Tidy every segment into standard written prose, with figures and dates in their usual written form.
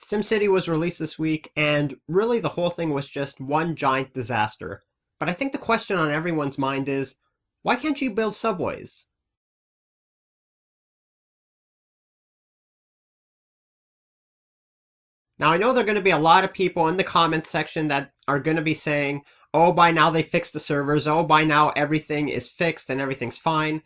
SimCity was released this week, and really the whole thing was just one giant disaster. But I think the question on everyone's mind is, why can't you build subways? Now, I know there are going to be a lot of people in the comments section that are going to be saying, oh, by now they fixed the servers, oh, by now everything is fixed and everything's fine.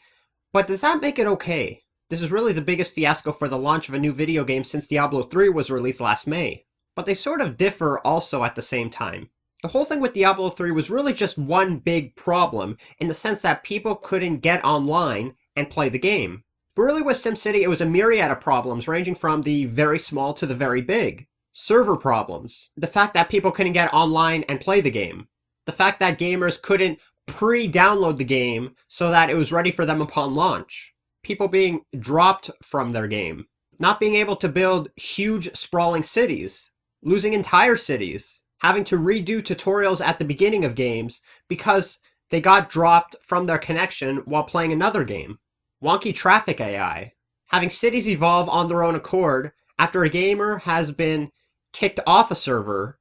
But does that make it okay? This is really the biggest fiasco for the launch of a new video game since Diablo 3 was released last May. But they sort of differ also at the same time. The whole thing with Diablo 3 was really just one big problem, in the sense that people couldn't get online and play the game. But really with SimCity, it was a myriad of problems, ranging from the very small to the very big. Server problems. The fact that people couldn't get online and play the game. The fact that gamers couldn't pre-download the game so that it was ready for them upon launch. People being dropped from their game. Not being able to build huge sprawling cities. Losing entire cities. Having to redo tutorials at the beginning of games because they got dropped from their connection while playing another game. Wonky traffic AI. Having cities evolve on their own accord after a gamer has been kicked off a server,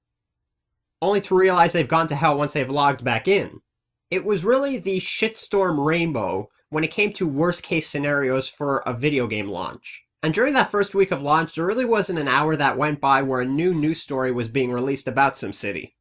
only to realize they've gone to hell once they've logged back in. It was really the shitstorm rainbow when it came to worst case scenarios for a video game launch. And during that first week of launch, there really wasn't an hour that went by where a new news story was being released about SimCity.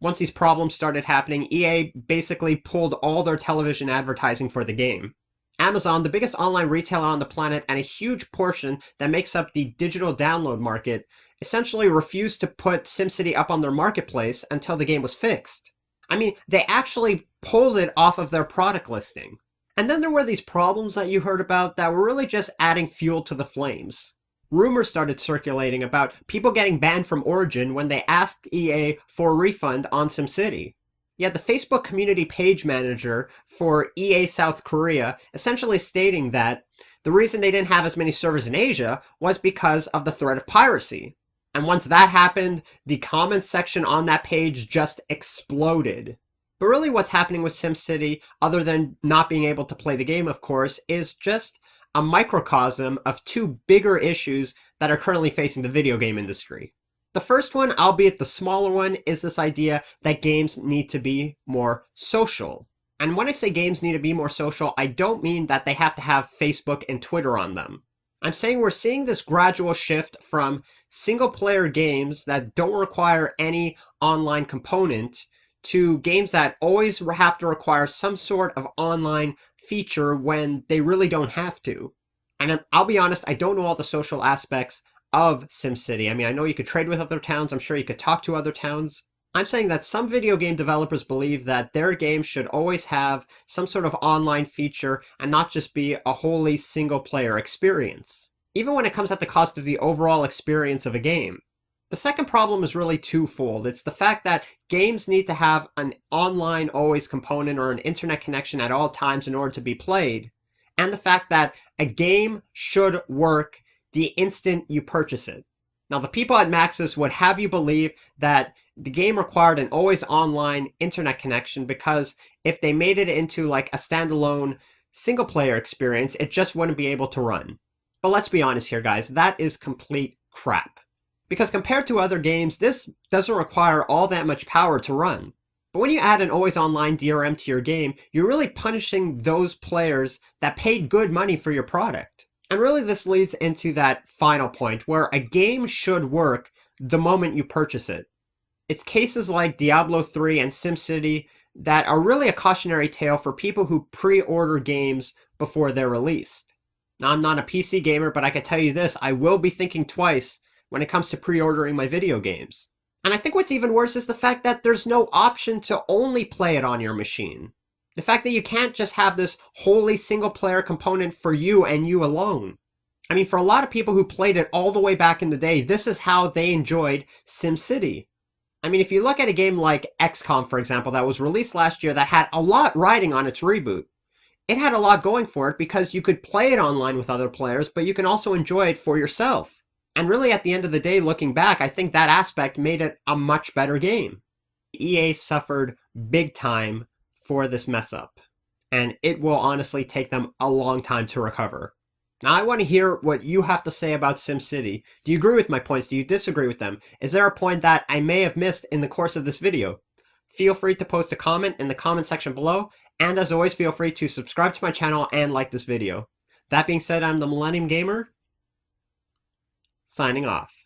Once these problems started happening, EA basically pulled all their television advertising for the game. Amazon, the biggest online retailer on the planet and a huge portion that makes up the digital download market, essentially refused to put SimCity up on their marketplace until the game was fixed. I mean, they actually pulled it off of their product listing. And then there were these problems that you heard about that were really just adding fuel to the flames. Rumors started circulating about people getting banned from Origin when they asked EA for a refund on SimCity. Yet the Facebook community page manager for EA South Korea essentially stating that the reason they didn't have as many servers in Asia was because of the threat of piracy. And once that happened, the comments section on that page just exploded. But really what's happening with SimCity, other than not being able to play the game, of course, is just a microcosm of two bigger issues that are currently facing the video game industry. The first one, albeit the smaller one, is this idea that games need to be more social. And when I say games need to be more social, I don't mean that they have to have Facebook and Twitter on them. I'm saying we're seeing this gradual shift from single-player games that don't require any online component to games that always have to require some sort of online feature when they really don't have to. And I'll be honest, I don't know all the social aspects of SimCity. I mean, I know you could trade with other towns, I'm sure you could talk to other towns. I'm saying that some video game developers believe that their games should always have some sort of online feature and not just be a wholly single-player experience, even when it comes at the cost of the overall experience of a game. The second problem is really twofold. It's the fact that games need to have an online always component or an internet connection at all times in order to be played, and the fact that a game should work the instant you purchase it. Now, the people at Maxis would have you believe that the game required an always online internet connection because if they made it into like a standalone single player experience, it just wouldn't be able to run. But let's be honest here, guys, that is complete crap. Because compared to other games, this doesn't require all that much power to run. But when you add an always online DRM to your game, you're really punishing those players that paid good money for your product. And really this leads into that final point where a game should work the moment you purchase it. It's cases like Diablo 3 and SimCity that are really a cautionary tale for people who pre-order games before they're released. Now, I'm not a PC gamer, but I can tell you this, I will be thinking twice when it comes to pre-ordering my video games. And I think what's even worse is the fact that there's no option to only play it on your machine. The fact that you can't just have this wholly single-player component for you and you alone. I mean, for a lot of people who played it all the way back in the day, this is how they enjoyed SimCity. I mean, if you look at a game like XCOM, for example, that was released last year that had a lot riding on its reboot. It had a lot going for it because you could play it online with other players, but you can also enjoy it for yourself. And really, at the end of the day, looking back, I think that aspect made it a much better game. EA suffered big time for this mess up, and it will honestly take them a long time to recover. Now I want to hear what you have to say about SimCity. Do you agree with my points? Do you disagree with them? Is there a point that I may have missed in the course of this video? Feel free to post a comment in the comment section below, and as always, feel free to subscribe to my channel and like this video. That being said, I'm the Millennium Gamer, signing off.